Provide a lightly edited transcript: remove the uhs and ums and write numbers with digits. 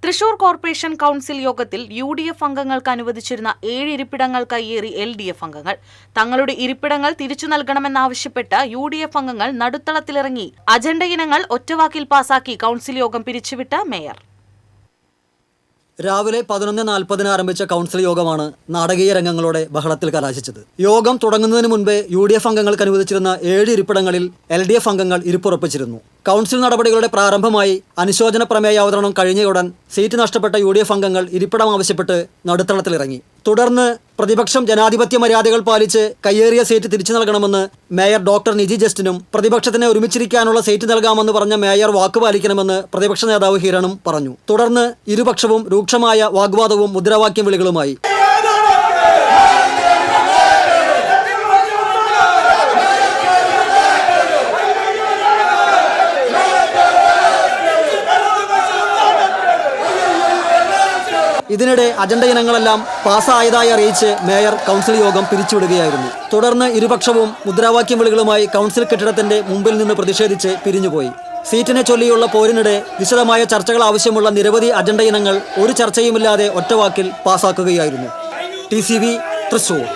Thrissur corporation council യോഗത്തിൽ UDF അംഗങ്ങൾക്ക് അനുവദിച്ചിരുന്ന 7 ഇരിപ്പിടങ്ങൾ കയ്യേറി LDF അംഗങ്ങൾ. തങ്ങളുടെ ഇരിപ്പിടങ്ങൾ തിരിച്ചു നൽകണമെന്നാവശ്യപ്പെട്ട് UDF അംഗങ്ങൾ നടുത്തളത്തിലിറങ്ങി അജണ്ട ഇനങ്ങൾ ഒറ്റവാക്കിൽ പാസാക്കി കൗൺസിൽ യോഗം പിരിച്ചുവിട്ട മേയർ. രാവിലെ 11:40 ആരംഭിച്ച കൗൺസിൽ യോഗമാണ് നാടകീയ രംഗങ്ങളുടെ ബഹളത്തിൽ കലാശിച്ചത്. യോഗം തുടങ്ങുന്നതിന് മുൻപേ UDF അംഗങ്ങൾക്ക് അനുവദിച്ചിരുന്ന 7 ഇരിപ്പിടങ്ങളിൽ LDF അംഗങ്ങൾ ഇരിപ്പുറപ്പിച്ചിരുന്നു. കൗൺസിൽ നടപടികളുടെ പ്രാരംഭമായി അനുശോചന പ്രമേയ അവതരണം കഴിഞ്ഞയുടൻ സീറ്റ് നഷ്ടപ്പെട്ട UDF അംഗങ്ങൾ ഇരിപ്പിടം ആവശ്യപ്പെട്ട് നടുത്തളത്തിലിറങ്ങി. തുടർന്ന് പ്രതിപക്ഷം ജനാധിപത്യ മര്യാദകൾ പാലിച്ച് കയ്യേറിയ സീറ്റ് തിരിച്ചു നൽകണമെന്ന് മേയർ ഡോക്ടർ നിജി ജസ്റ്റിനും പ്രതിപക്ഷത്തിന് ഒരുമിച്ചിരിക്കാനുള്ള സീറ്റ് നൽകാമെന്ന് പറഞ്ഞ മേയർ വാക്കുപാലിക്കണമെന്ന് പ്രതിപക്ഷ നേതാവ് ഹിരണും പറഞ്ഞു. തുടർന്ന് ഇരുപക്ഷവും രൂക്ഷമായ വാഗ്വാദവും മുദ്രാവാക്യം വിളികളുമായി. ഇതിനിടെ അജണ്ട ഇനങ്ങളെല്ലാം പാസ്സായതായി അറിയിച്ച് മേയർ കൗൺസിൽ യോഗം പിരിച്ചുവിടുകയായിരുന്നു. തുടർന്ന് ഇരുപക്ഷവും മുദ്രാവാക്യം വിളികളുമായി കൗൺസിൽ കെട്ടിടത്തിന്റെ മുമ്പിൽ നിന്ന് പ്രതിഷേധിച്ച് പിരിഞ്ഞുപോയി. സീറ്റിനെ ചൊല്ലിയുള്ള പോരിനിടെ വിശദമായ ചർച്ചകൾ ആവശ്യമുള്ള നിരവധി അജണ്ട ഇനങ്ങൾ ഒരു ചർച്ചയുമില്ലാതെ ഒറ്റവാക്കിൽ പാസ്സാക്കുകയായിരുന്നു. TCV തൃശൂർ.